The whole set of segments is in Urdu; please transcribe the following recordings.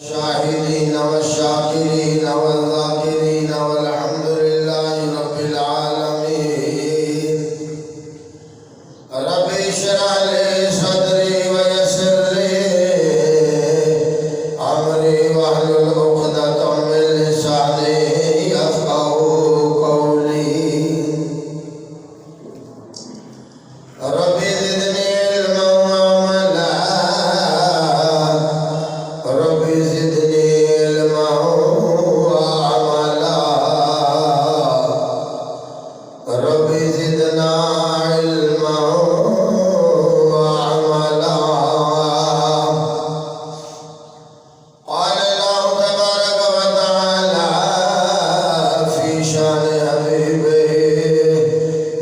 الشاهدين والشاكرين والذاكرين والحمد لله رب العالمين. رب اشرح لي صدري ويسر لي امري واحلل عقدة من لساني يفقهوا قولي. رب زدني علما وعملا. رب زدني علما وعملا. رب زدنا علما وعملا. قال الله تبارك وتعالى في شان حبيبه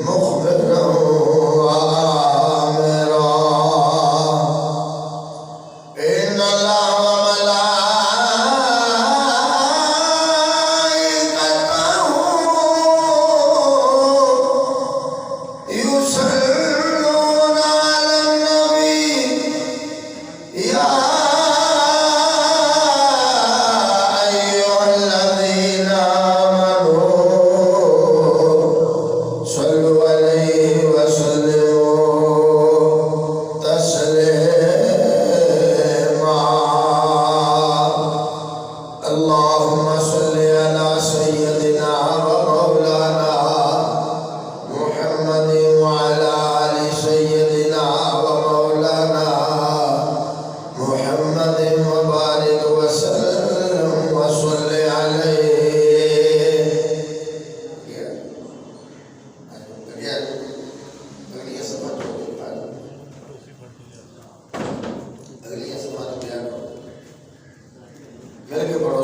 مخبرا وآمرا: إن الله وملائكته يصلون على النبي يا أيها الذين آمنوا صلوا عليه وسلموا تسليما. اللهم صل على سيدنا ومولانا محمد وعلى آل سيدنا ومولانا محمد وبارك وسلم وصل عليه.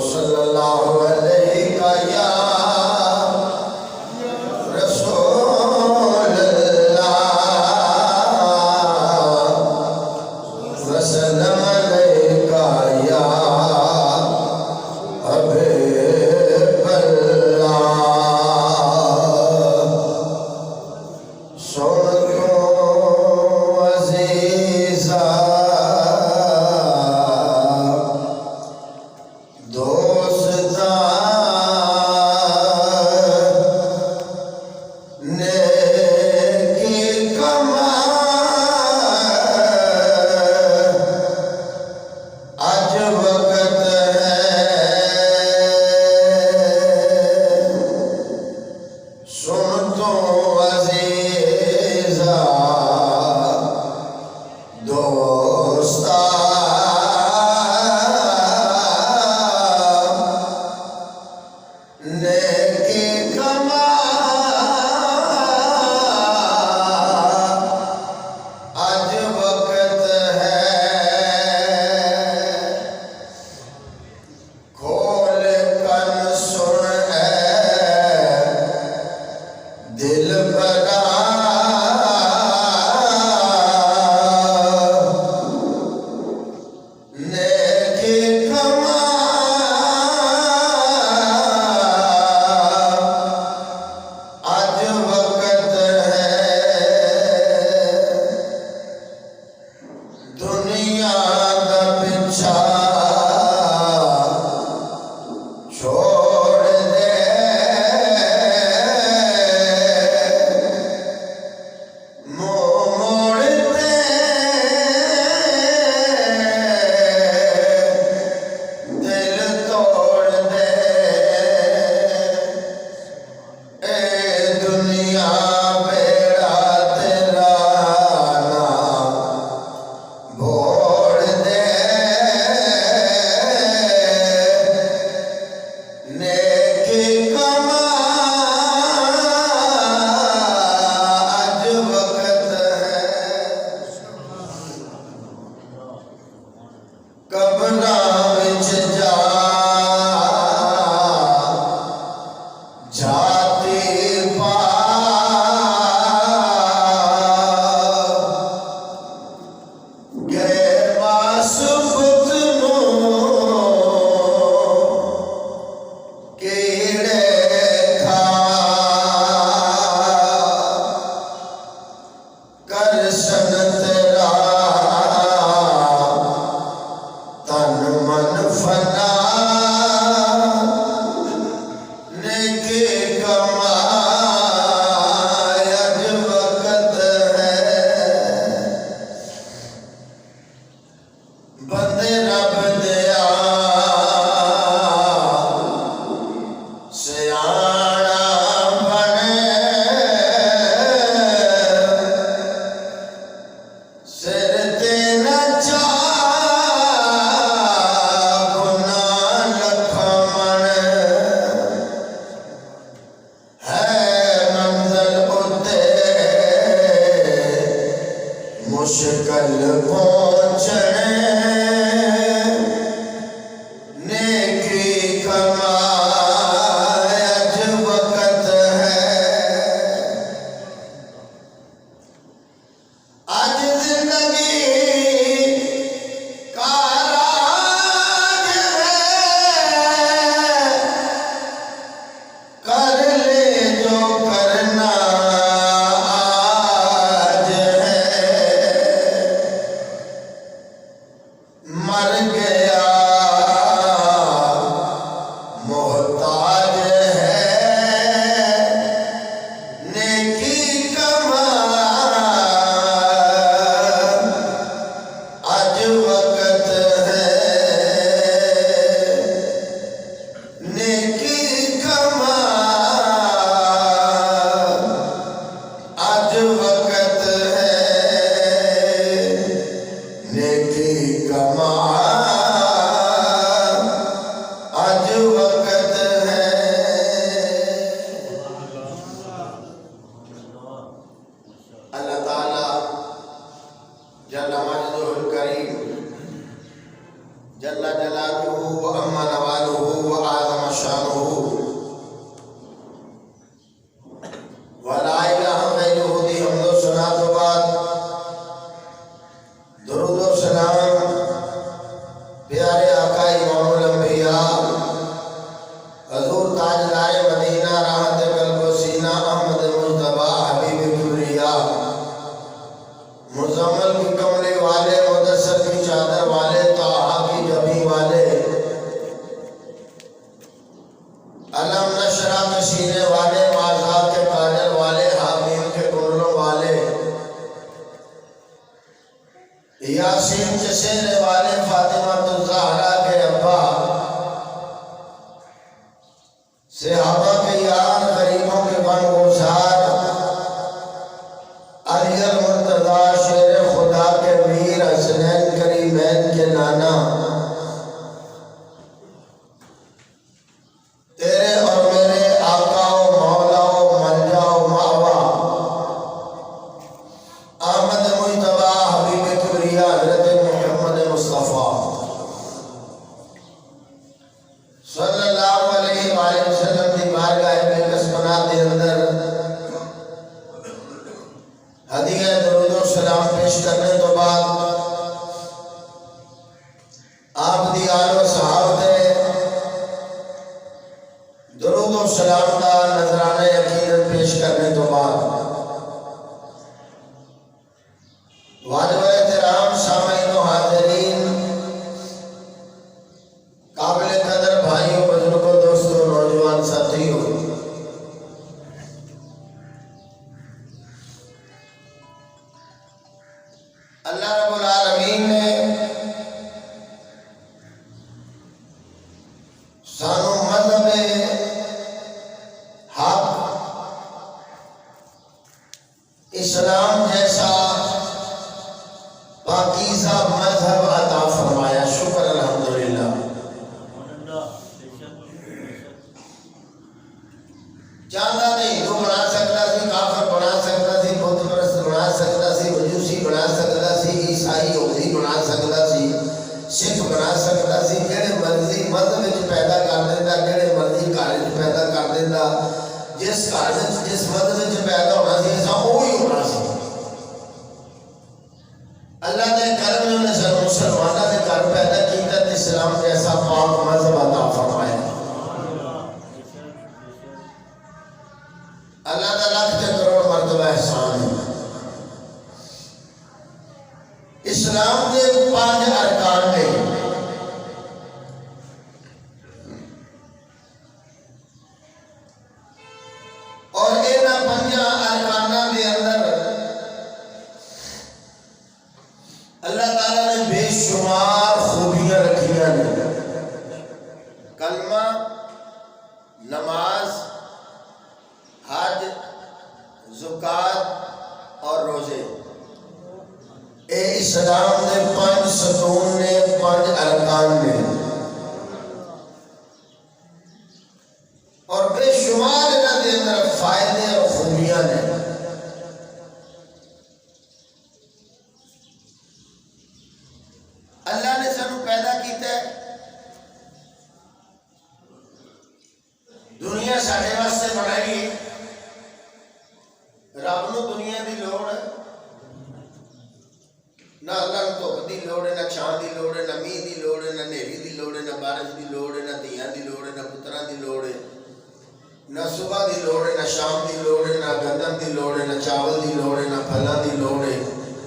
صلی اللہ علیہ یا رسول اللہ وسلم علیہ یا حبیب اللہ. سن کیوں عزیزا دوستاں آقا امام الانبیاء حضور تاجدار مدینہ راحت قلب و سینہ احمد مجتبی حبیب کبریا مزمل کی کملی والے مدثر کی چادر والے طٰہٰ کی جبی والے علم نشرہ کے سینے والے معذہ کے کاجل والے حامیم کے کنلوں والے یاسین کے سینے والے فاطمہ الزہرا کے ابا صحابہ کے یار غریبوں کے غم گسار علی المرتضی شیر خدا کے میر حسنین کریمین کے نانا تیرے اور میرے آقا و مولا و منجا و ماوا احمد مجتبی حبیب کبریا حضرت محمد مصطفیٰ صلی اللہ علیہ وآلہ وسلم کی بارگاہ بےکسمنات کے اندر ہدیہ درود و سلام پیش کرنے تو بعد آپ دی آل و صحابت درود و سلام کا نذرانہ عقیدت پیش کرنے تو بعد واجب احترام سامعین و حاضرین قابل قدر بھائیوں بزرگوں دوستوں نوجوان ساتھیوں اللہ رب العالمین نے سانو مذہب حق اسلام جیسا پاکیزہ مذہب عطا فرمایا، شکر الحمدللہ۔ چاہتا نہیں ہندو بنا سکتا سی، کافر بنا سکتا سی، بت پرست بنا سکتا سی، مجوسی بنا سکتا سی، عیسائی یہودی بنا سکتا سی، سکھ بنا سکتا سی، جڑے مرضی مذہب وچ پیدا کر دیتا، جڑے مرضی گھر وچ پیدا کر دیتا، جس گھر وچ جس مذہب وچ پیدا ہونا سی ایسا وہی ہونا سی۔ اللہ نے کرم میں انہیں سر مسلمانہ کے گھر پیدا کیتا تے اسلام جیسا پاک مذہب عطا فرمایا۔ اللہ کا لاکھ تے کروڑ مرتبہ احسان ہے۔ اسلام کے 5 ارکان نے اور انہاں 5 ارکاناں دے اندر اللہ تعالیٰ نے بے شمار خوبیاں رکھیاں نے۔ کلمہ، نماز، حج، زکوٰۃ اور روزے، اے اسلام نے 5 ستون نے، 5 ارکان نے، اور بے شمار انہاں دے اندر فائدے اور خوبیاں نے۔ اللہ نے سانو پیدا کیتا ہے، دنیا ساڈے واسطے بنائی، رب نو دنیا دی لوڑ ہے نہ، اللہ نو دھوپ دی لوڑ ہے، نہ چھاں دی لوڑ ہے، نہ میہ دی لوڑ ہے، نہ نیری دی لوڑ ہے، نہ بارش دی لوڑ ہے، نہ دھیاں دی لوڑ ہے، نہ پتراں دی لوڑ ہے، نہ صبح دی لوڑ ہے، نہ شام دی لوڑ ہے، نہ گندم دی لوڑ ہے، نہ چاول دی لوڑ ہے، نہ پھلاں دی لوڑ ہے،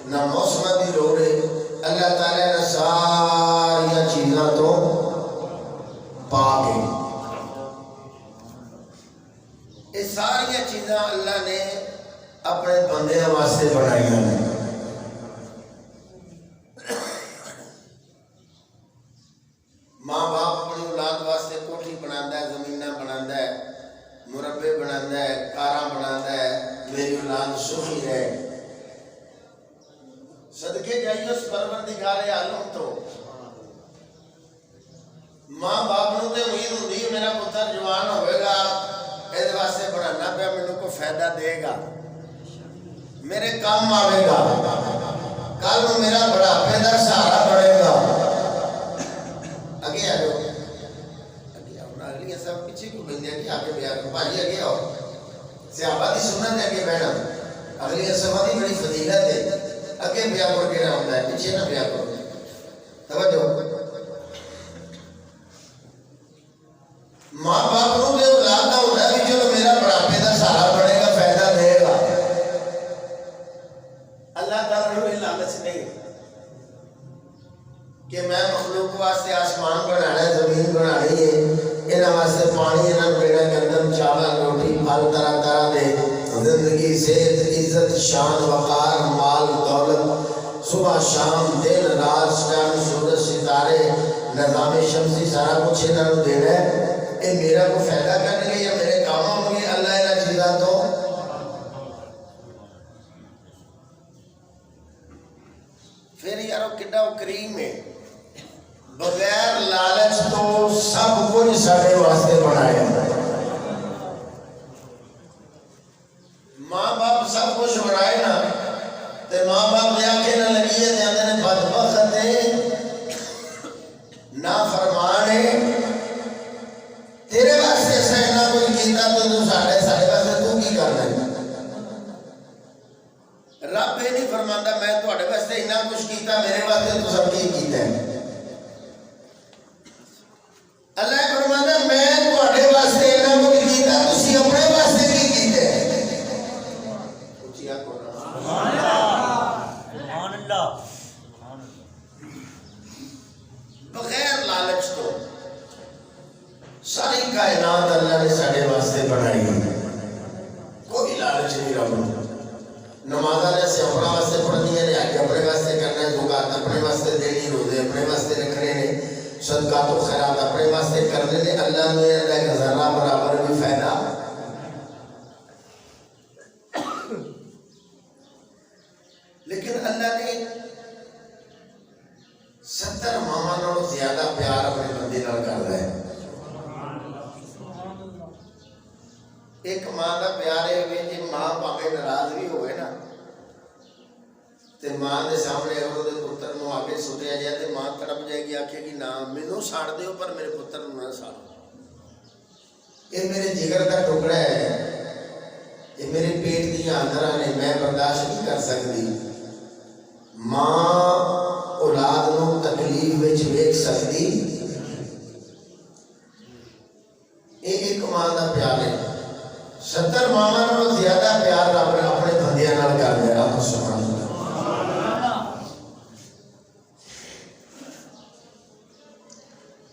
نہ موسماں دی لوڑ ہے۔ اللہ تعالیٰ نے ساری چیزاں تو پاک ہے۔ یہ ساری چیزاں اللہ نے اپنے بندیاں واسطے بنائی ہیں۔ ماں باپ اپنی اولاد واسطے کوٹھی بناتا ہے، زمیناں بناتا ہے، مربے بناتا ہے، کاراں بناتا ہے، میری اولاد سخی رہے۔ صدقے جائیے اس پروردگار عالم تو ماں باپ نو تے امید ہوندی ہے میرا پتر جوان ہوئے گا، اس واسطے بنانا پیا، میرے کو فائدہ دے گا، میرے کام آئے گا، کل میرا بڑھاپے دا سہارا بنے گا۔ اگے آ جاؤ، اگے آؤ نا، اگلی سب پیچھے کیوں بندے ہیں کہ آگے بیان کرو، بھائی اگے آؤ، صحابہ دی سنت ہے اگے بیٹھنا، اگلی صحابہ دی بڑی فضیلت ہے، اگے بیان کر کے نہ ہوتا ہے، پیچھے نہ بیان کرو۔ توجہ زندگی صحت عزت شان وقار مال دولت صبح شام دن رات چاند سورج ستارے نظام شمسی سارا کچھ انہوں نے دینا ہے یہ میرا کو فائدہ کرنے گے یا میرے کام ہوں گے اللہ انہاں چیزاں تو پھر یارو کڈا کریم ہے بغیر لالچ تو سب کچھ سارے واسطے بنایا ماں باپ سب کچھ بنائے نا تے ماں باپ دیا کے نہ لگی ہے تے اندر بدبخت ہے نا فرمان ہے تیرے واسطے سہنا کوئی کیتا تو تو ساڑھے واسطے تو کی کرنا ہے رب یہ نہیں فرماندہ میں تو اڑے واسطے اتنا کچھ کیتا میرے واسطے تو سب کی کیتا ہے اللہ فرماندہ میں تو اڑے واسطے اتنا کچھ کیتا تسی اپنے واسطے کی کیتا ہے بغیر لالچ تو ساری کائنات اللہ نے ساڑھے واسطے بنائی کوئی لالچ نہیں رب نمازہ نے سے اپنا واسطے پڑھنی ہے ریاکی اپنے واسطے کرنا ہے زکات اپنے واسطے دینی روزے اپنے واسطے رکھنے نے صدقات و خیرات اپنے واسطے کرنے نے اللہ نے ایک ذرہ برابر بھی فائدہ لیکن اللہ نے 70 ماما نالوں زیادہ پیار اپنے بندے نال کردا ہے ایک ماں دا پیار ہے کہ جی ماں پاویں ناراض بھی ہوئے نا تے ماں دے سامنے اگر دے پتر نو آگے سٹیا جائے تے ماں تڑپ جائے گی آکھے گی نا مینوں ساڑ دیو پر میرے پتر نو نہ ساڑو یہ میرے جگر کا ٹکڑا ہے یہ میرے پیٹ دیاں اندراں نے میں برداشت نہیں کر سکتی ماں اولاد نو تکلیف وچ ویکھ سکتی ایک ماں دا پیار ہے 70 ماما نالوں زیادہ پیار رب نے اپنے بندیاں نال کر دیا آپ سبحان اللہ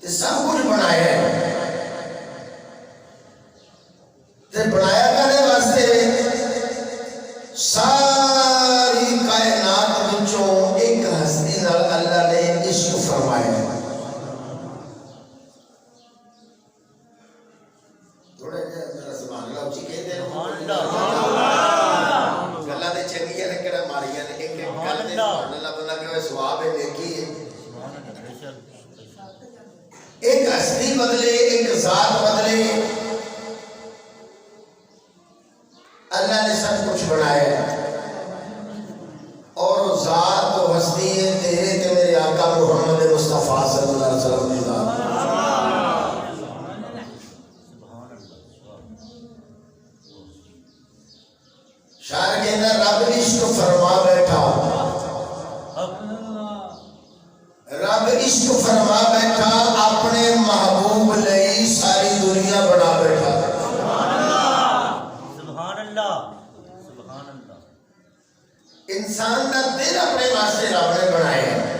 تے سب کچھ بنایا ہے تے بنایا کرنے واسطے ساری کائنات وچوں ایک ہستی نال اللہ نے عشق فرمایا ہے تھوڑے جہاں سبحان اللہ اچھی کہتے ہیں گلہ دے چنگیاں نے کڑا ماریاں نے ایک گل دے سبحان اللہ بندہ کہ وہ سواب ہے نیکی ہے ایک ہستی بدلے ایک ذات بدلے اللہ نے سب کچھ بنایا ہے اور ذات و ہستی ہے تیرے تے میرے آقا محمد مصطفیٰ صلی اللہ علیہ وسلم کی ذات شاعر کے اندر رب عشق فرما بیٹھا رب عشق فرما بیٹھا اپنے محبوب لئی ساری دنیا بنا بیٹھا انسان کا دل اپنے واسطے رب نے بنایا ہے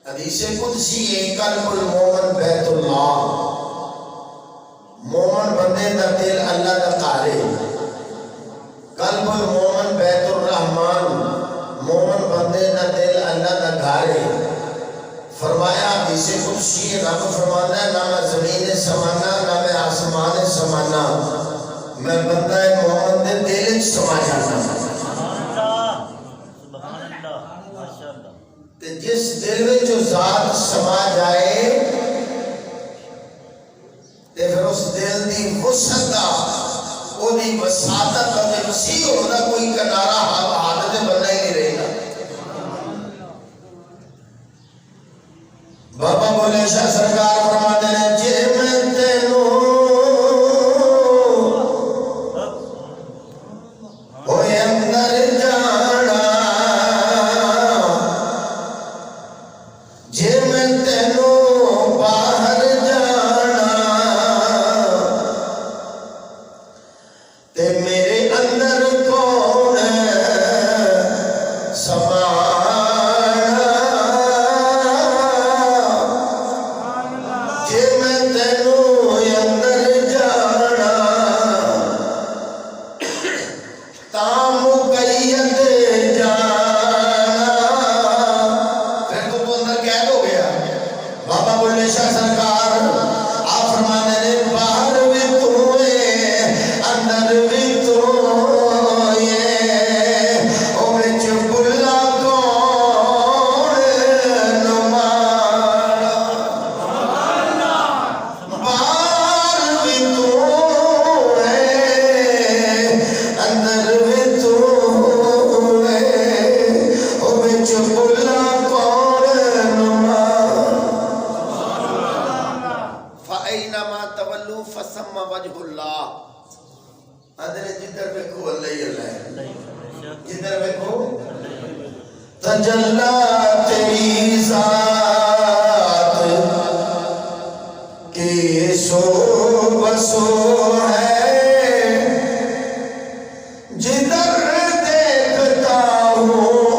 حدیث قدسی ہے قلب المومن بیت اللہ مومن بندے دا دل اللہ دا گھر ہے قلب المومن بیت الرحمن مومن بندے دا دل اللہ دا گھر ہے فرمایا حدیث قدسی رب فرماتا ہے نہ میں زمین سمانا نہ میں آسمان سمانا میں بندہ مومن دے دل وچ سما جانا جس دل میں جو ذات سما جائے تے پھر اس دل دی وسعت دا او دی وسعت دا وسیع ہونا کوئی کنارہ حالت بننا ہی نہیں رہے گا بابا بولے شاہ سرکار فرماتے ہیں جے میں تینوں ہوئے اندر جانا جے میں تینوں باہر جانا تے میرے اندر کون سمانا جے میں تینوں اندر جانا فسما وجہ اللہ ادھر جدھر دیکھو اللہ ہی اللہ ہے جدھر دیکھو تجلا تیری ذات کی سو بسو ہے جدھر دیکھتا ہوں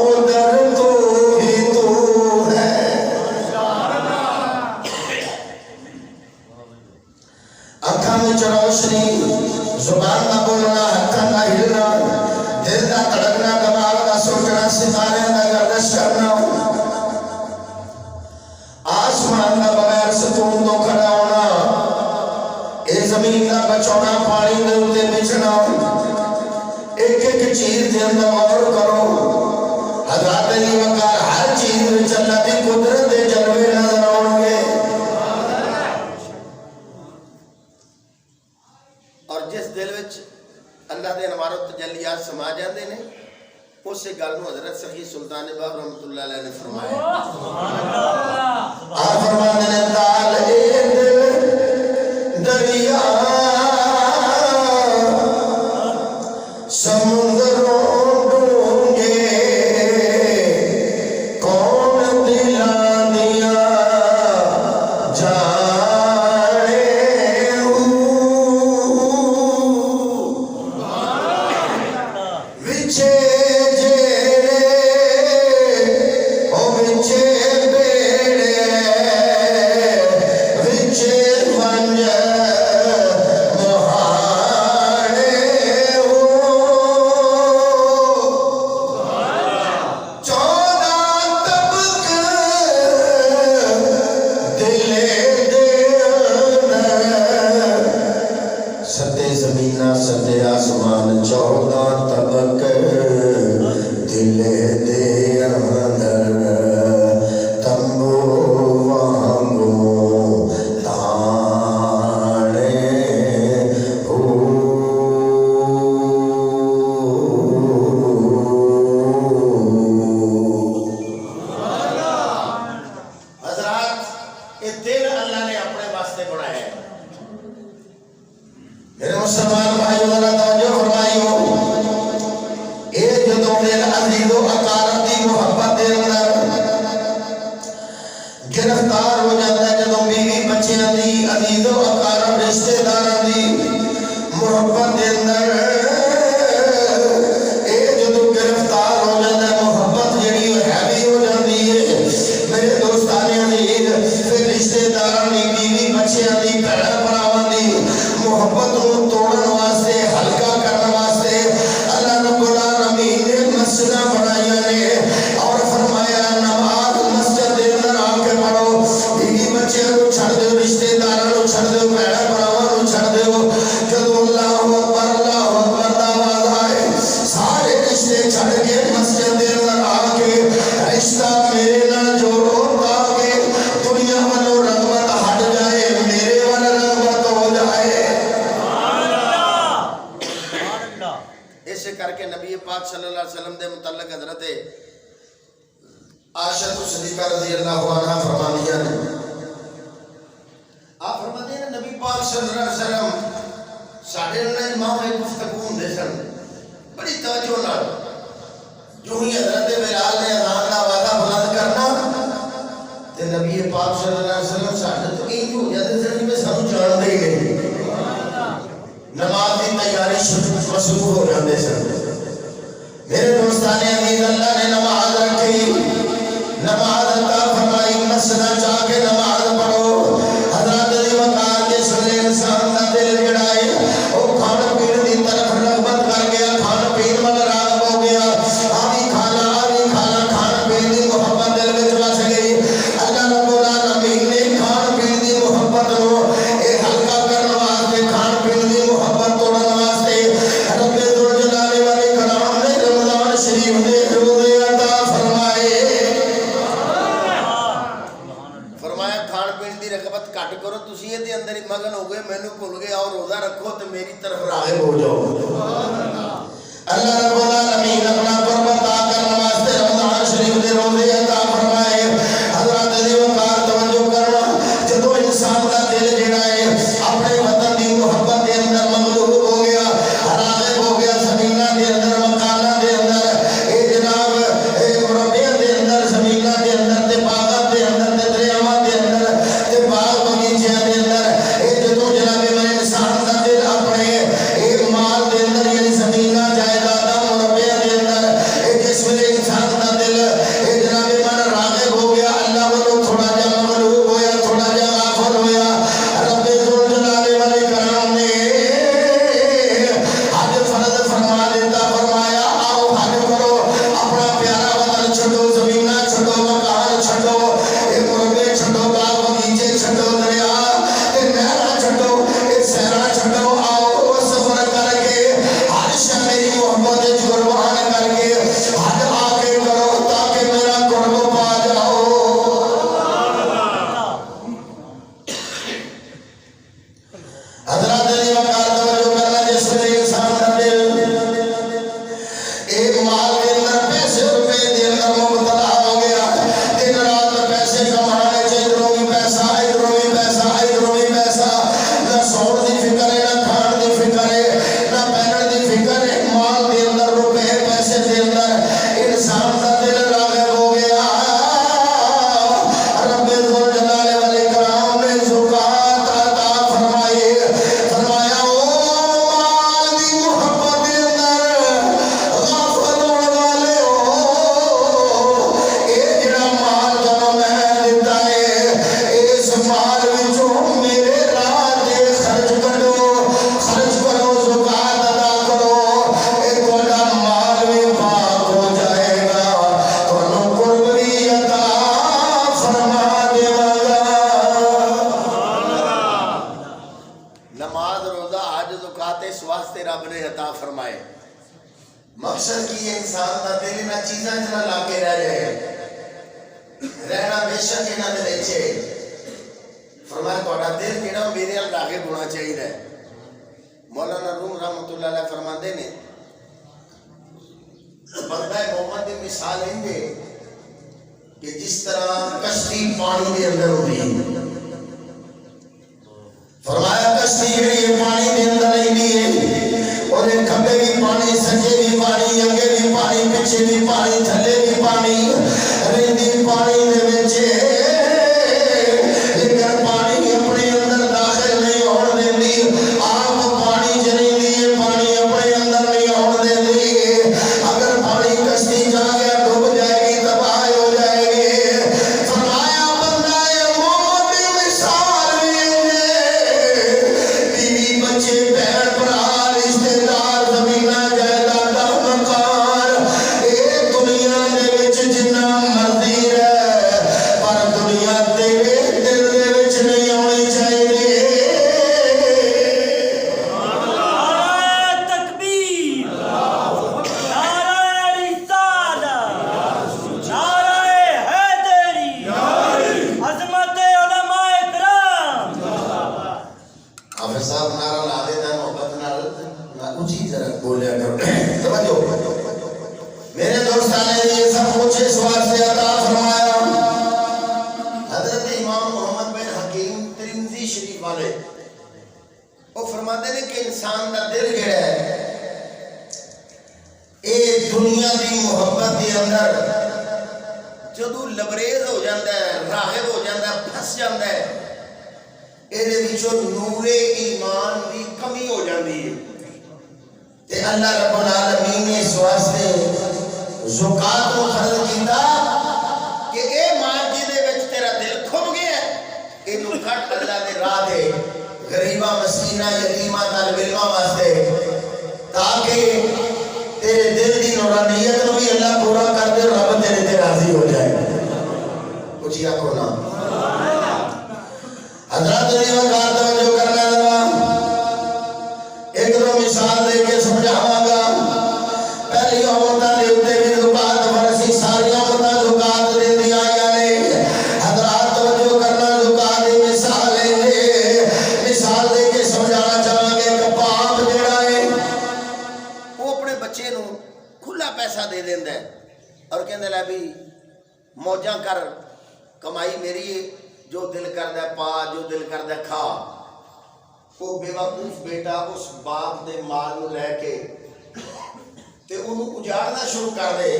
ادھر تو ہی تو ہے اکھاں وچ روشنی زبان نہ بولنا ہتھاں نہ ہلنا دل دا تڑکنا دماغ دا سوچنا ستارے دا گردش کرنا آسمان دا بغیر سکون تو کھڑا ہونا اے زمین دا بچونا پانی دے اتے بچنا ایک ایک چیز دے اندر غور کرو حضرات علی وقار ہر چیز وچ اللہ دی قدرت دے جلوے نظر آؤنگے اور جس دل وچ اللہ دے انوار و تجلیات سما جاندے نے اسے گل نو حضرت سخی سلطان باغ رحمت اللہ علیہ نے فرمایا آپ فرمانے نے تال اے دل دریا سمندروں ڈونگے کون دلان دیا جانے وچے جیڑے او وچے بیڑے وچے ونج مہاڑے چودہ طبق دلے دے اندر ستے زمینہ ستے آسمان چودہ طبق دلے دے اندر تمبو وانگو تانے حضرات یہ دل اللہ نے اپنے واسطے بنایا ہے میرے مسلمان بھائیو ذرا توجہ فرمائیو اے جدوں دل عزیز و اقارب دی محبت دے اندر گرفتار ہو جاتا ہے جدوں بیوی بچیاں دی عزیز و اقارب رشتہ داراں دی محبت دے اندر اے جدوں گرفتار ہو جاتا ہے محبت جڑی ہیوی ہو جاتی ہے میرے دوستان عزیز پھر رشتہ داراں دی بیوی بچیاں دی بھیڑاں بھراواں دی محبت نو توڑن واسطے ہلکا کرن واسطے اللہ رب العالمین نے مسجداں بنائیاں نے اور فرمایا نماز مسجد دے اندر آ کے پڑھو بیوی بچیاں نو چھڑ دیو رشتہ داراں نو چھڑ دیو بھیڑاں بھراواں نو چھڑ دیو جدوں اللہ اکبر دا آواز آئے سارے رشتے چھڑ کے مسجد دے اندر آ کے رشتہ میرے نال جوڑو تاکہ دنیا والوں رغبت ہٹ جائے میرے والا رغبت ہو جائے اسے کر کے نبی پاک صلی اللہ علیہ وسلم دے متعلق حضرت عائشہ صدیقہ رضی اللہ عنہ فرمانیاں نے آپ فرماتے ہیں نبی پاک صلی اللہ علیہ وسلم ساڑھے اللہ امام ایک گفتگو ہوندے سن بڑی توجہ نال جو ہی حضرت بلال نے اذان کا وعدہ بلند کرنا تے نبی پاک صلی اللہ علیہ وسلم ساڑھے تو این ہو جاتے سن میں سانو جان دے گئے نماز کی تیاری مصروف ہو جاتے سن میرے دوستان عزیز اللہ نے نماز رکھی نماز عطا فرمائی مسجد جا کے نماز پڑھو حضرات علی وقار کے سلے انسان کا دل جڑا ہے وہ کھانا پین دی طرف رغبت کر گیا کھانا پین والا راغب ہو گیا آدھی کھانا کھانا پین دی محبت دل وچ بس گئی اللہ رب العالمین نے کھان پین دی محبت نو اے ہلکا کرن واسطے کھان پین دی محبت توڑن واسطے رب ذوالجلال والاکرام نے رمضان شریف دے روزے عطا فرمائے فرمایا کھان پین دی رغبت کٹ کرو تسی اے دے اندر ہی مگن ہو گئے مینوں بھول گئے اور روزہ رکھو تے میری طرف راغب ہو جاؤ اللہ رب العالمین اپنا قرب عطا کرنے واسطے رمضان شریف دے روزے عطا فرمائے حضرات علی وقار توجہ کرنا جدوں انسان دا دل جڑا ہے اپنے وطن زکات اس واسطے رب نے عطا فرمائے مقصد کی انسان دا دل نہ چیزاں نہ لا کے رہ جائے رہنا بے شک انہاں دے وچ فرمایا تہاڈا دل کیڑا میرے ال راغب ہونا چاہیے مولانا روم رحمۃ اللہ علیہ فرماندے نے بندہ محمد کی مثال ہے کہ جس طرح کشتی پانی کے اندر ہوتی ہے فرمایا کشتی جڑی پانی کے اندر رہتی ہے اور کھبے بھی پانی سجے بھی پانی اگے بھی پانی پیچھے بھی پانی تھلے بھی پانی رہتی پانی دے وچ لیکن پانی اپنے اندر داخل نہیں ہونے دیندی آپ پانی چ رہندی ہے پانی اپنے اندر نہیں ہونے دیندی اگر پانی کشتی جا گیا ڈوب جائے گی تباہ ہو جائے گی فرمایا بندہ محمد کی مثال بیوی بچے بہن بھرا رشتے دار زمیناں جائیداد مکان اے دنیا دے وچ جنہ مرضی رہ پر دنیا تیرے دل دے وچ نہیں ہونی چاہیے تکبیر نعرہ رسالت نعرہ حیدری عظمت علماء کرام حافظ صاحب نعرہ لا دیتا محبت نال اونچی ذرا بولیا کرو توجہ میرے دوستان نے یہ سب کچھ اس واسطے عطا فرمایا حضرت امام محمد بن حکیم ترمذی شریف والے وہ فرماتے ہیں کہ انسان کا دل جڑا ہے اے دنیا دی محبت کے اندر جدو لبریز ہو جاتا ہے راغب ہو جاتا ہے پھنس جاتا ہے اے وچوں نور ایمان دی کمی ہو جاتی ہے تے اللہ رب العالمین نے اس واسطے زکات کو فرض کیتا کہ اے مال جی دے وچ تیرا دل کھب گیا ہے اینو کٹ اللہ دے راہ دے غریباں مسکیناں یتیماں طالب علماں واسطے تاکہ تیرے دل دی نورانیت نو بھی اللہ پورا کر دے رب تیرے تے راضی ہو جائے کچھ یا کو نا حضرات نے وقار توجہ کرنا لگا ایک دو مثال دے کے سمجھاواں گا پہلی عورتاں دے اوتے بھی زکات فرض ساری عورتاں زکات دیندیاں آئیاں نے حضرات توجہ کرنا زکات دی مثال ہے مثال دے کے سمجھانا چاہاں گے کہ باپ جڑا ہے وہ اپنے بچے نو کھلا پیسہ دے دیندا ہے اور کہندا لے بھی موجاں کر کمائی میری ہے جو دل کردا ہے پا جو دل کردا ہے کھا وہ بے وقوف بیٹا اس باپ دے مال نو لے کے تے انہوں اجاڑنا شروع کر دے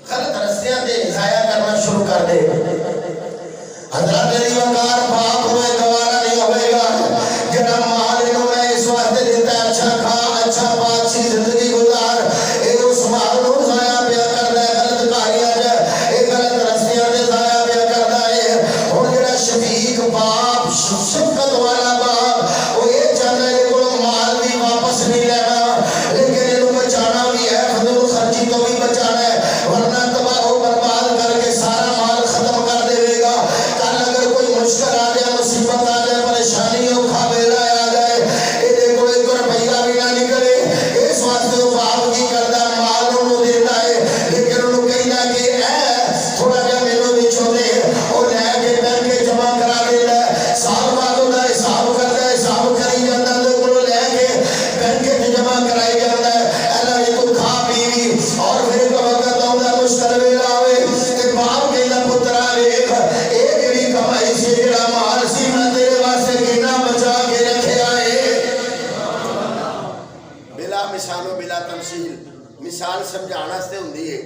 غلط رستیاں تے ضائع کرنا شروع کر دے حضرات علی وقار باپ میں گوارا نہیں ہوئے گا جنہ مال انہوں میں اس واسطے دیتا ہے اچھا کھا اچھا پا اچھی زندگی گزار اے اس مال نو ضائع پیا کر دے غلط کاریاں جائے اے غلط رستیاں تے ضائع پیا کر دے اور جنہ شفیق باپ شفقت والا باپ وہ یہ چاہتا ہے کہ مال بھی واپس نہیں لینا لیکن انہوں بچانا بھی ہے فضول خرچی تو بھی بچانا ہے ورنہ تباہ و برباد کر کے سارا مال ختم کر دے گا کل اگر کوئی مشکل آ جائے مصیبت آ جائے پریشانی اوکھا بیلا آ جائے یہ کوئی ایک روپیہ بھی نہ نکلے اس واسطے وہ باپ کی کرتا مال انہوں دیتا ہے لیکن انہوں کہنا کہ اے تھوڑا جا میرے بچوں دے اور لے کے بینک کے جمع کرا دیتا ہے سال بعد ہوتا ہے حساب کرتا ہے حساب کری جاتا ہے تو لے کے بینک کے جمع کرائی جاتا ہے اللہ یہ تو کھا پی اور پھر تو وقت آتا ہے مشکل ویلا ہوئے کہ باپ کہنا پترا ویکھ اے جڑی کمائی سے جڑا مال سی میں تیرے واسطے کتنا بچا کے رکھیا ہے بلا مثال و بلا تمثیل مثال سمجھانا سے ہوندی ہے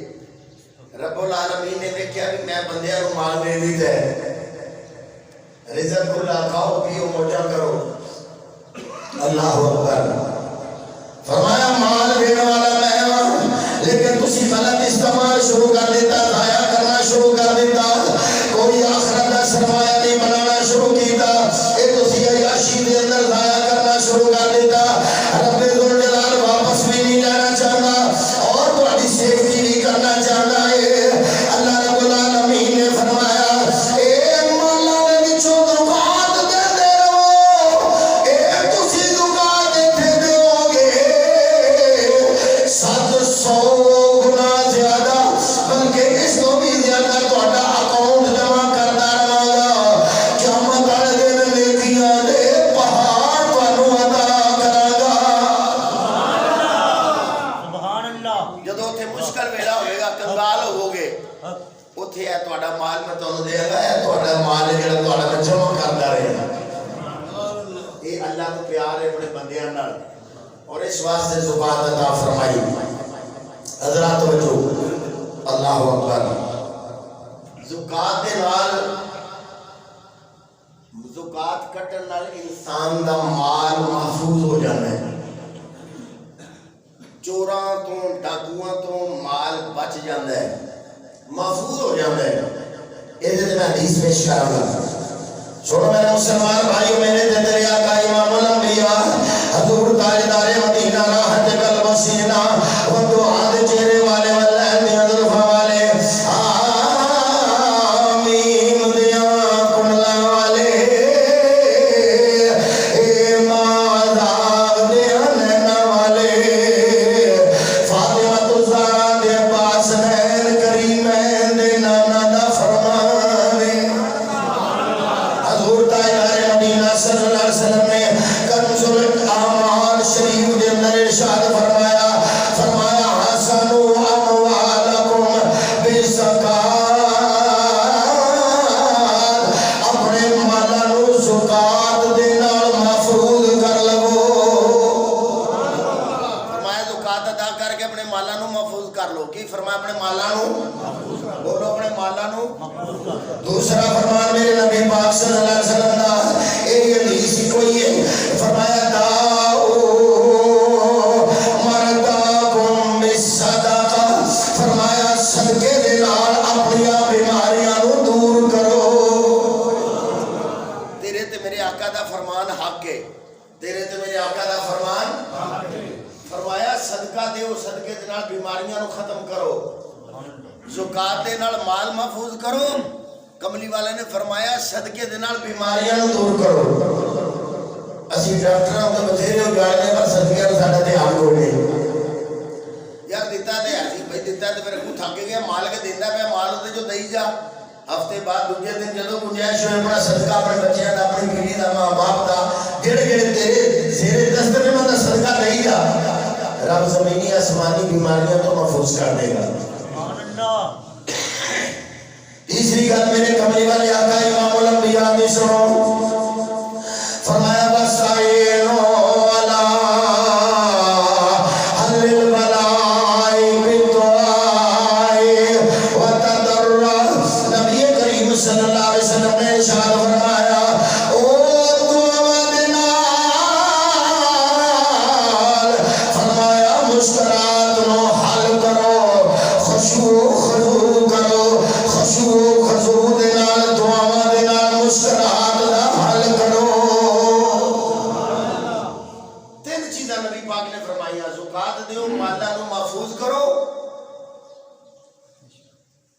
رب العالمین نے دیکھا بھی میں بندیاں نو مال دے دیتا ہے رزق اللہ کھاؤ پیو موجہ کرو اللہ اکبر فرمایا مال دینے والا میں ہوں لیکن تسی غلط استعمال شروع کر دیتا ضائع کرنا شروع کر دیتا کوئی آخرت کا سرمایہ نہیں بنانا شروع کیتا اے تسی عیاشی دے اندر ضائع کرنا شروع کر دیتا رب ذوالجلال واپس بھی نہیں لینا چاہتا اور تہاڈی سیفٹی نہیں کرنا چاہتا ہے اللہ رب العالمین نے فرمایا اے مالا دے وچوں زکات دے رہو اے تسی زکات دے اللہ کو پیار ہے اپنے بندیاں نال اور اس واسطے زکات عطا فرمائی حضرات توجہ اللہ اکبر زکات دے نال زکات کٹن نال انسان دا مال محفوظ ہو جاتا ہے چوراں تو ڈاکواں تو مال بچ جاتا ہے محفوظ ہو جاتا ہے یہ میں حدیث پیش کراں گا سنو میرے مسلمان بھائیو میرے دریا کا امام الانبیاء حضور تاجدار مدینہ راحت قلب سینہ و دعا دے چہرے والے واللہ میں حضرف والے آمین دیا کملا والے ماداغ دیا نینا والے فاطمہ تزارہ دے پاس نین کریمین دے نانا دا فرمانے حضور تاجدار مدینہ صلی اللہ علیہ وسلم نے کنز الاعمال شریف کے اندر ارشاد فرمایا حسنوا اموالکم بالزکات اپنے مالاں نوں زکات دے نال محفوظ کر لو فرمایا زکات ادا کر کے اپنے مالاں نوں محفوظ کر لو کی فرمایا اپنے مالاں نوں بولو اپنے مالاں نوں دوسرا فرمان میرے نبی پاک صلی اللہ علیہ وسلم دا ایک حدیث کوئی ہے فرمایا داؤ مرداکم بالصدقہ فرمایا صدقے دے نال اپنی بیماریاں نوں دور کرو تیرے تے میرے آقا دا فرمان حق ہے تیرے تے میرے آقا دا فرمان حق ہے فرمایا صدقہ دیو صدقے دے نال بیماریاں نوں ختم کرو زکات دے نال مال محفوظ کرو کملی والے نے فرمایا صدقے دے نال بیماریاں نوں دور کرو اسی ڈاکٹراں تے بتھیرے ہو جانے پر صدقے نوں ساڈا دھیان کوئی نہیں یار دیتا تے اسی بھائی دیتا تے میرے کو تھک گیا مال کے دیندا پیا مال تے جو دئی جا ہفتے بعد دوجے دن جدوں گنجائش ہوئے بڑا صدقہ اپنے بچیاں دا اپنی بیوی دا ماں باپ دا جڑے جڑے تیرے زیر دست میں دا صدقہ دئی جا رب زمینی آسمانی بیماریاں تو محفوظ کر دے گا تیسری گل میرے کملی والے آقا امام الانبیاء نے سنو فرمایا وَسَعِينُوا عَلَىٰ حَلِّ الْبَلَاءِ بِالدُّعَاءِ وَالتَّضَرُّعِ نبی کریم صلی اللہ علیہ وسلم نے ارشاد فرمایا او دعا دے نال فرمایا مشکلات نو حل کرو خشوع خضوع کرو خضوع دے نال دعاواں دے نال مشکلات دا حل کرو تین چیزاں نبی پاک نے فرمائیاں زکات دیو مالاں نوں محفوظ کرو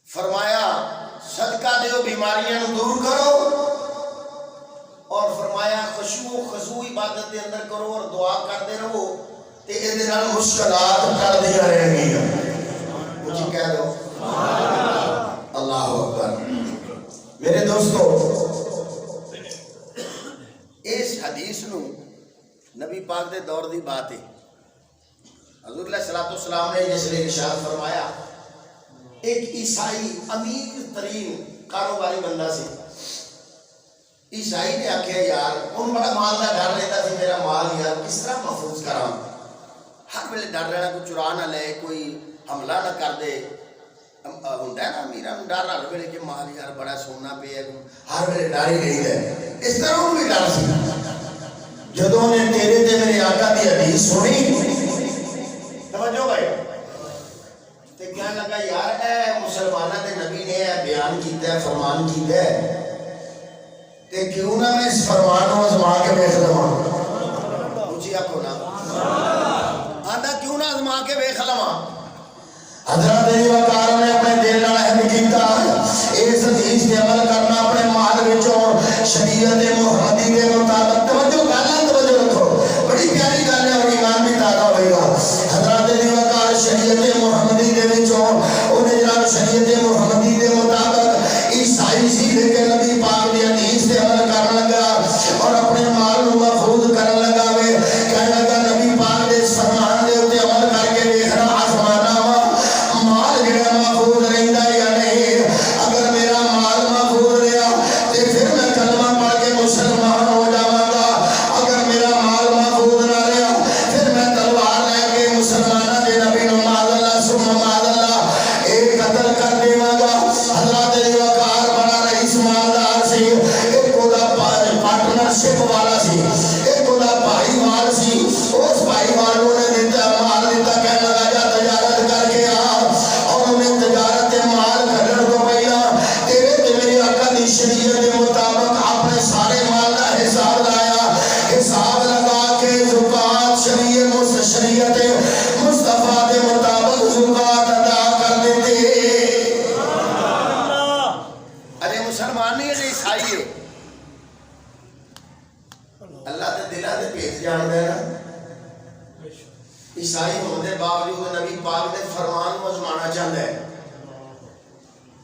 فرمایا صدقہ دیو بیماریاں نوں دور کرو اور فرمایا خشوع خضوع عبادت دے اندر کرو اور دعا کرتے رہو تے اے دے نال مشکلات ٹلدیاں رہن گیاں مجھے کہہ دو اللہ اکبر میرے دوستو اس حدیث نو نبی پاک دے دور دی بات ہے حضور علیہ الصلوۃ والسلام نے جس نے ارشاد فرمایا ایک عیسائی امیر ترین کاروباری بندہ سی عیسائی نے آکھیا یار ان بڑا مال دا ڈر رہتا سی میرا مال یار کس طرح محفوظ کراں ہر ویلے ڈر رہنا کوئی چرا نہ لے کوئی حملہ نہ کر دے ہوندا ہے نا امیراں نوں ڈر ہر ویلے کہ مال یار بڑا سونا پیا ہر ویلے ڈر ہی رہندا ہے اس طرح وہ بھی ڈر سی جدوں نے تیرے تے میرے آقا دی حدیث سنی توجہ بھائی تے کہنے لگا یار اے مسلماناں دے نبی نے اے بیان کیتا ہے فرمان کیتا ہے تے کیوں نہ میں اس فرمان کو آزما کے دیکھ لواں اونچی آکھو نا آندا کیوں نہ آزما کے دیکھ لواں حضرت وقار نے اپنے دل نال اہم کیتا اس حدیث تے عمل کرنا اپنے مال وچوں شریعت محمدی دے مطابق توجہ رکھو بڑی پیاری گل ہے اور ایمان بھی تازہ ہوئے گا حضرت وقار شریعت محمدی دے وچوں انہیں جناب شریعت محمدی دے مطابق عیسائی سی لیکن نبی پاک دی حدیث تے عمل کرنے لگا اور اپنے مال نوں محفوظ کرنے لگا وے کہنے لگا نبی پاک دے فرمان دے اوتے عمل کر کے دیکھنا آسماناں مال جڑا محفوظ رہندا یا نہیں اگر میرا مال محفوظ اللہ کے دلوں کے بھیت جانتا ہے نا. عیسائی ہونے کے باوجود نبی پاک کے فرمان کو ازمانا چاہتا ہے.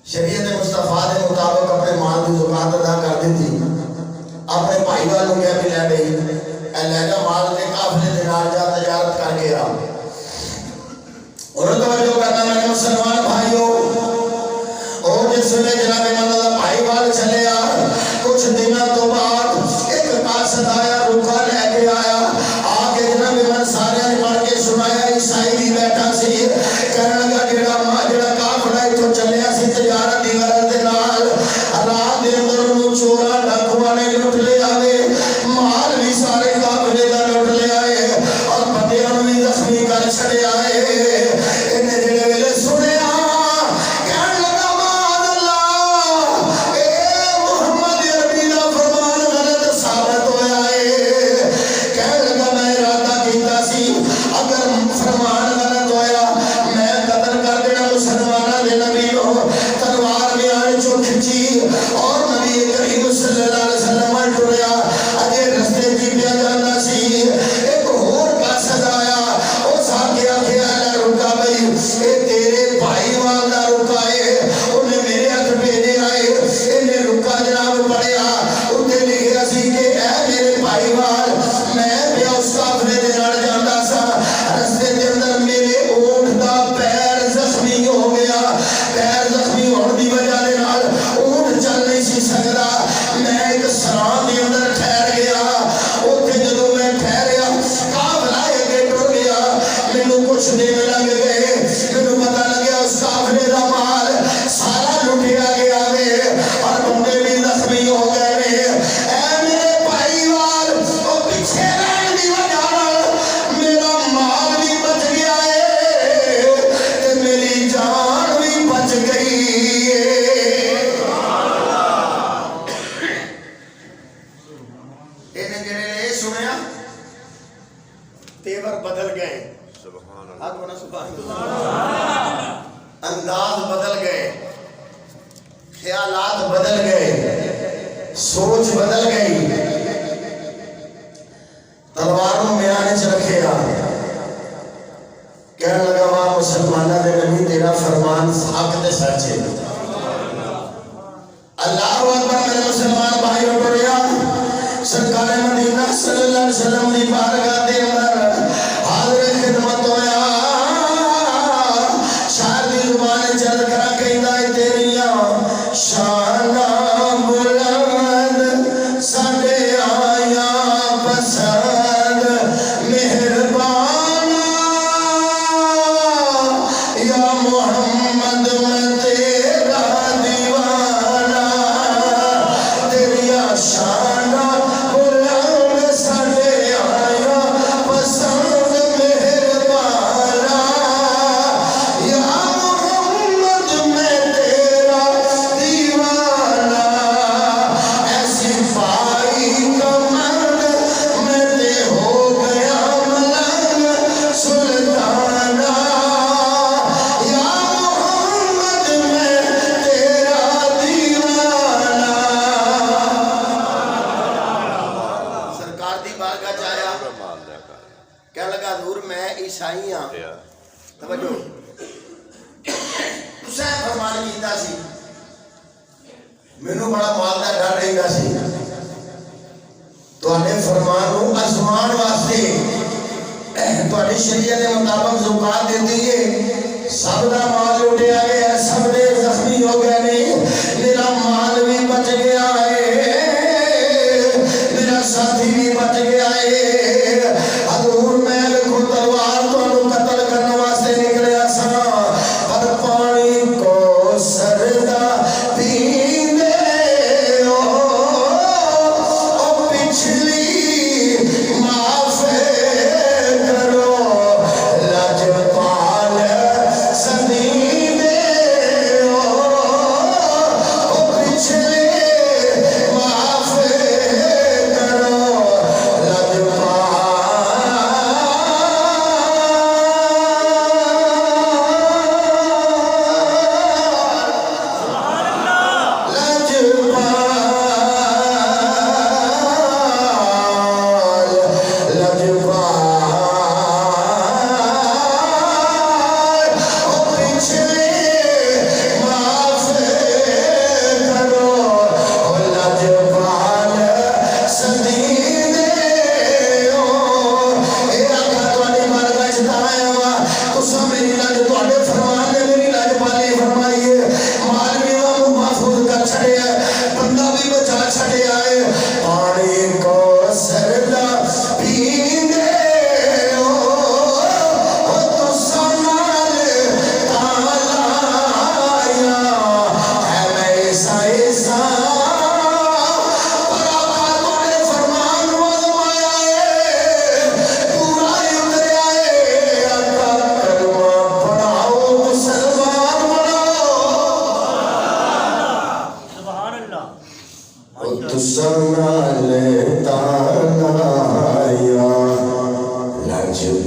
شریعت مصطفیٰ کے مطابق اپنے مال کی زکات ادا کر دیتی. اپنے بھائی والوں کیا بھی لے گئی لے جا مال کے قافلے کے نال جا تجارت کر کے آ. اور توجہ کرنا میرے مسلمان بھائیوں، اور جس میں جناب مولانا بھائی وال چلے آ، کچھ دنوں تو بعد ایک قاصد آیا، رکا لے کے آیا، آگے جناب من سارے پڑھ کے سنایا. عیسائی بھی بیٹھا سی، کہنے لگا جڑا قافلہ اتوں چلیا سی تجارت دی غرض دے نال، رات دے اندر انہوں چوراں ڈاکواں نے لٹ لے آوے، مال بھی سارے قافلے دا لٹ لے آئے اور بندیاں نوں بھی زخمی کر چھڑے آئے. انہیں جڑے ویلے سنیا کہنے لگا معاذ اللہ، اے محمد عربی دا فرمان غلط ثابت ہویا ہے. کہنے لگا میں ارادہ کیتا سی اگر فرمان غلط ہویا میں قتل کر دینا مسلمانہ دے نبی نو. تلوار میں آنے چو کھچی اور نبی کریم صلی اللہ علیہ وسلم ٹریا. اجے رستے کی پیا جانا سی، ایک اور قاصد آیا، اس آگے آگے آیا رکا بھئی اے تیرے بھائی والا رکا ہے. انہیں میرے ہاتھ بھیجے آئے، انہیں رکا جناب پڑھیا، انہیں لکھیا سی کہ اے میرے بھائی وال میں بیا اس قافلے دے نال جاندا سا، رستے دے اندر میرے اونٹ دا پیر زخمی ہو گیا. پیر زخمی ہونے دی وجہ دے نال اونٹ چل نہیں سی سکدا. میں ایک سران دے اندر ٹھہر گیا، اوتھے جدوں میں ٹھہریا قافلہ اگے ٹر گیا. مینوں کچھ دن لگ گئے، مینوں پتہ لگیا اس قافلے دا مال سارا لٹیا گیا وے اور بندے بھی زخمی ہو گئے نے. اے میرے بھائی وال او پیچھے رہن دی وجہ نال میرا مال بھی بچ گیا ہے تے میری جان بھی بچ گئی ہے. انہیں جڑے سنیا تیور بدل گئے، انداز بدل گئے، خیالات بدل گئے، سوچ بدل گئی. تلواروں میں آنے چ رکھے آ. کہنے لگا واہ مسلمانہ دے نبی تیرا فرمان حق دے سچ ہے. اللہ اکبر. میرے مسلمان بھائی ٹریا سرکار مدینہ صلی اللہ علیہ وسلم دی بارگاہ دے اندر حاضر خدمت ہویا. شاعر دی زبان چل کر کہندا ہے تیریاں شاناں بلند ساڈے آیا پسند مہربان یا محمد میں تیرا دیوانہ. تیریاں شاناں بلند ساڈے آیا پسند مہربان یا محمد میں تیرا دیوانہ. ایسی پائی کمند میں تے ہو گیا ملنگ سلطانہ یا محمد میں تیرا دیوانہ. سرکار دی بارگاہ چایا کہنے لگا حضور میں عیسائی ہاں. توجہ تساں فرمان کیتا سی، مینوں بڑا مال دا ڈر رہندا سی. تواڈے فرمان نوں آزمان واسطے تواڈی شریعت دے مطابق زکات دیندی ہے. سب دا مال لٹیا گیا، سب دے زخمی ہو گئے نے، میرا مال بھی بچ گیا ہے، میرا ساتھی بھی بچ گیا ہے. حضور میں کو تلوار تانوں قتل کرنے واسطے نکلیا سا، پر پانی کو سردا پیندے او پچھلی معاف کرو لجپال سدیندے او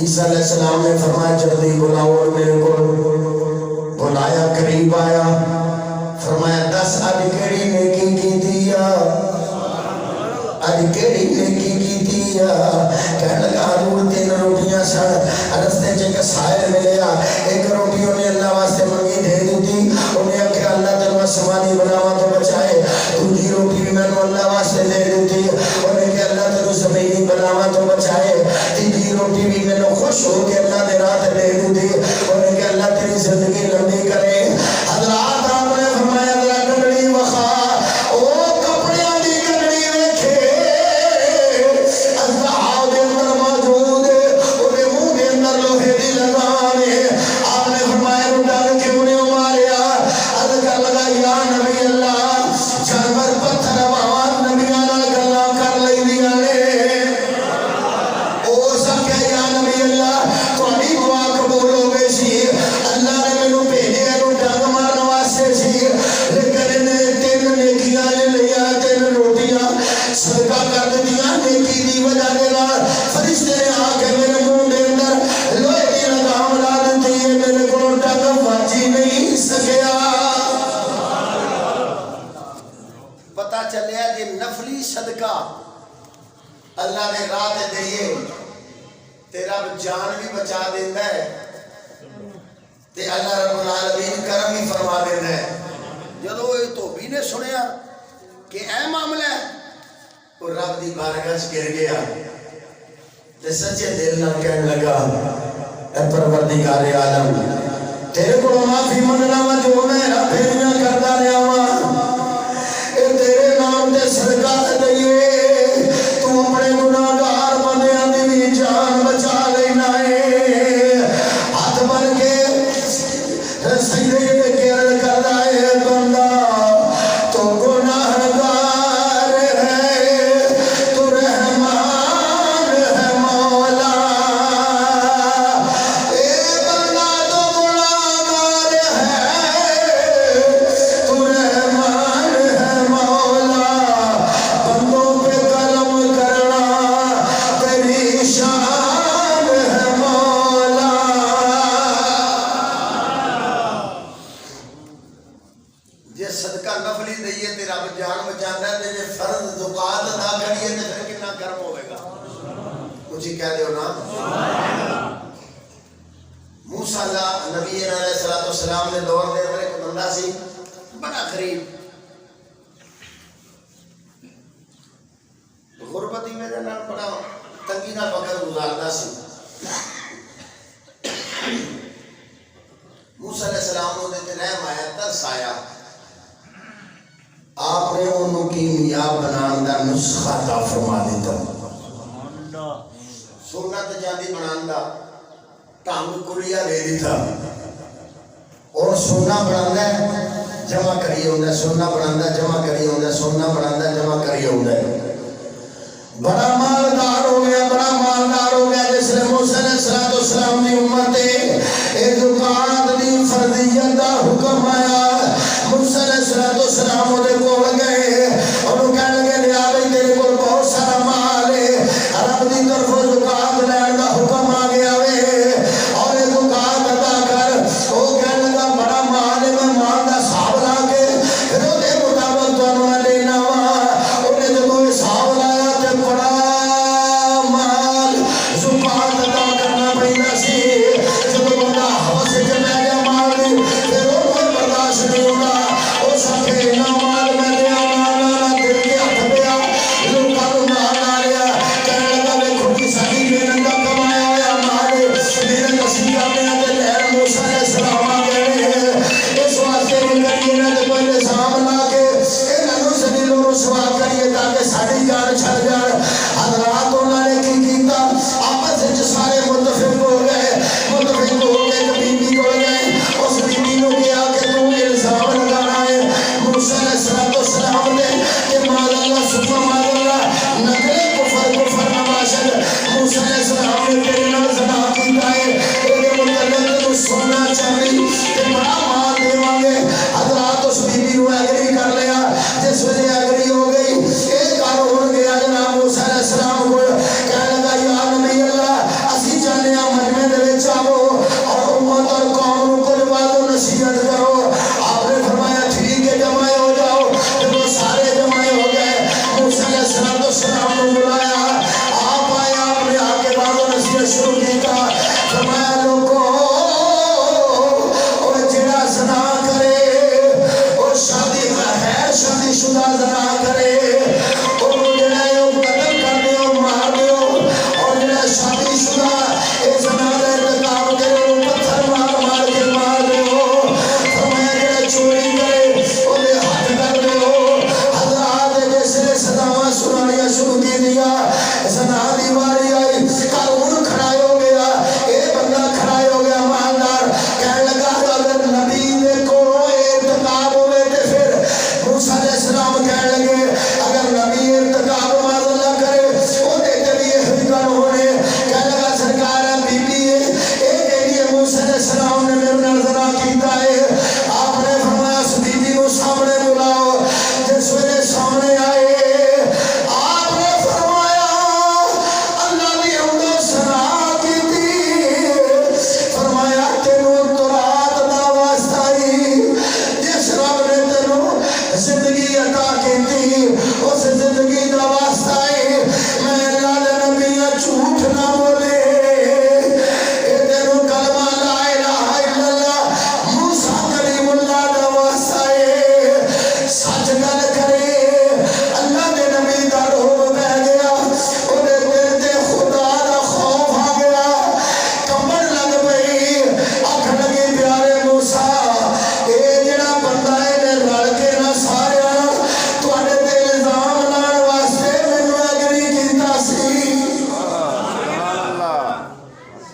عیسیٰ علیہ السلام نے فرمایا جلدی بلاؤ، اور میرے کو بلایا، قریب آیا، فرمایا دس اج کیڑی نیکی کیتی آ، اج کیڑی نیکی کیتی آ؟ کہنے لگا حضور 3 روٹیاں سن، رستے چ ایک سائر ملیا، ایک روٹی انہیں اللہ واسطے منگی دے دیتی، انہیں آخیا اللہ تینوں آسمانی بلاواں تو بچائے، دوجی روٹی بھی میں نے اللہ واسطے دے دیتی، انہیں کہ اللہ تینوں زمینی بلاواں تو بچائے، تیجی روٹی بھی میں نے خوش ہو کے اللہ دے راہ تے دے دیتی، انہیں کہ اللہ تیری زندگی لمبی کرے۔ حضرات آپ نے فرمایا ذرا گنڈی وخا، او کپڑیاں دی گنڈی ویکھے اصحاب دے اندر موجود، انہیں منہ دے اندر لوہے دی لگام ہے۔ آپ نے فرمایا ڈر کیوں نہیں ماریا؟ عرض کر لگا یا نبی اللہ، جانور پتھر آواز نبیاں نال گلاں کر لیندیاں نے، او سکے یا نبی اللہ تہاڈی دعا قبول ہو گئی سی، اللہ نے مینوں بھیجیا نوں ڈنگ مارن واسطے سی، لیکن انہیں 3 نیکیاں لے لیا، 3 روٹیاں صدقہ کر دتیاں، نیکی دی وجہ دے نال فرشتے نے آ کے میرے منہ دے اندر لوہے دی لگام لا دتی ہے، میرے کولوں ڈنگ بچ ہی نہیں سکیا۔ پتہ چلیا کہ نفلی صدقہ اللہ نے راہ تے دئیے تے رب جان بھی بچا دیندا ہے تے اللہ رب العالمین کرم بھی فرما دیندا ہے۔ جدوں یہ دھوبی نے سنیا کہ اے معاملہ ہے، وہ رب دی بارگاہ وچ گر گیا تے سچے دل نال کہنے لگا اے پروردگار عالم، تیرے کو معافی منگنا وا جو میں رب بھیجنا کردا رہیا وا، اے تیرے نام تے صدقہ دئیے، تو اپنے گناہگار بندیاں دی بھی جان بچا لینا ہے۔ ہاتھ بن کے سجدے تے گرد کردا ہے بندہ، تو گناہگار ہے، تو رحمان ہے مولا، اے بندہ تو گناہگار ہے، تو رحمان ہے مولا، بندوں پہ کرم کرنا تیری شان ہے مولا۔ جے صدقہ نفلی دئیے تے رب جان بچاندا ہے، تے جے فرض زکات ادا کریے تے پھر کتنا کرم ہوے گا؟ مجھے کہہ دیو نا۔ موسیٰ نبی علیہ السلام نے دور دے اندر ایک بندہ سی بڑا غریب، غربت ہی میرے نال بڑا تنگی نال وقت گزاردا سی۔ موسیٰ علیہ السلام نے تے رحم آیا، ترس آیا، آپ نے انہوں کیمیاب بنان دا نسخہ عطا فرما دیتا، سونا تے چاندی بنان دا ٹانگ کلیا دے دیتا، اور سونا بناندا ہے جمع کری ہوندا ہے، سونا بناندا جمع کری ہوندا ہے، سونا بناندا جمع کری ہوندا ہے۔ بڑا مالدار ہو گیا، بڑا مالدار ہو گیا، جس نے موسیٰ علیہ السلام دی امت اے زکات دی فرضیت دا حکم آیا، موسیٰ علیہ السلام دے کول گئے، انہوں کہنے لگے لیا بھئی تیرے کول بہت سارا مال ہے، رب دی طرفوں زکات لین دا حکم آ گیا وے، اور یہ زکات ادا کر۔ وہ کہنے لگا بڑا مال ہے، میں مال دا حساب لا کے پھر وہ دے مطابق تانوں میں دینا وا۔ انہیں جب وہ حساب لایا تے بڑا مال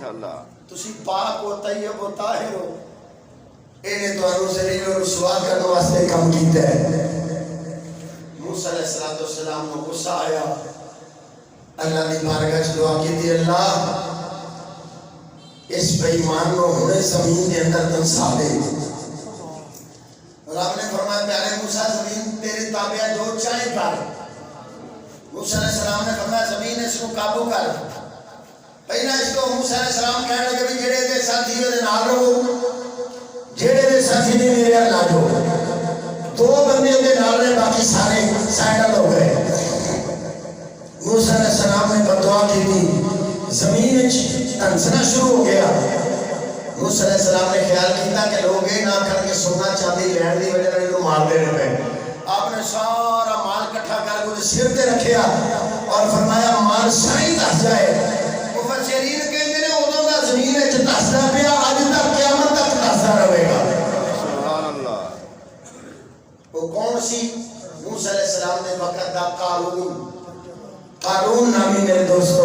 ماشاءاللہ تسی پاک و طیب و طاہر ہو انہیں تو انہوں سے ریل و رسوا کرنے واسطے کم کیتا ہے موسیٰ علیہ السلام کو غصہ آیا اللہ نے بارگاہ سے دعا کی تھی اللہ اس بے ایمان کو ہونے زمین کے اندر دنسا دے اور آپ نے فرمایا پیارے موسیٰ زمین تیرے تابعہ جو چاہیں کر موسیٰ علیہ السلام نے فرمایا زمین اس کو قابو کر پہلا اس کو موسیٰ علیہ السلام کہنے لگے بھی جڑے دے ساتھی دے نال رہو جڑے دے ساتھی نے میرے نال ہو دو بندے دے نال رہے باقی سارے سائیڈل ہو گئے موسیٰ علیہ السلام نے بدعا کی تھی زمین تنسنا شروع ہو گیا موسیٰ علیہ السلام نے خیال کیتا کہ لوگ یہ نہ کر کے سونا چاندی لین دی وجہ سے مار دینے پہ آپ نے سارا مال کٹھا کر کے سر تے رکھیا اور فرمایا مال سائیں دس جائے مفسرین کہتے ہیں ادوں دا زمین وچ دسدا پیا اج تک قیامت تک دسدا رہے گا سبحان اللہ وہ کون سی موسیٰ علیہ السلام نے وقت دا قارون نامی میرے دوستو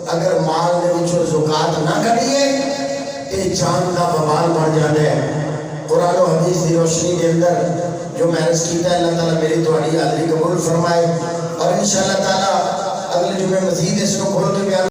اگر مال دے وچوں زکات نہ کریے تے جان دا بوال بن جاندا ہے قرآن و حدیث دی روشنی دے اندر جو میں عرض کیتا ہے اللہ تعالیٰ میری تہاڈی حاضری قبول فرمائے اور انشاءاللہ تعالیٰ اگلے جمعے مزید اس کو کھول کے بیان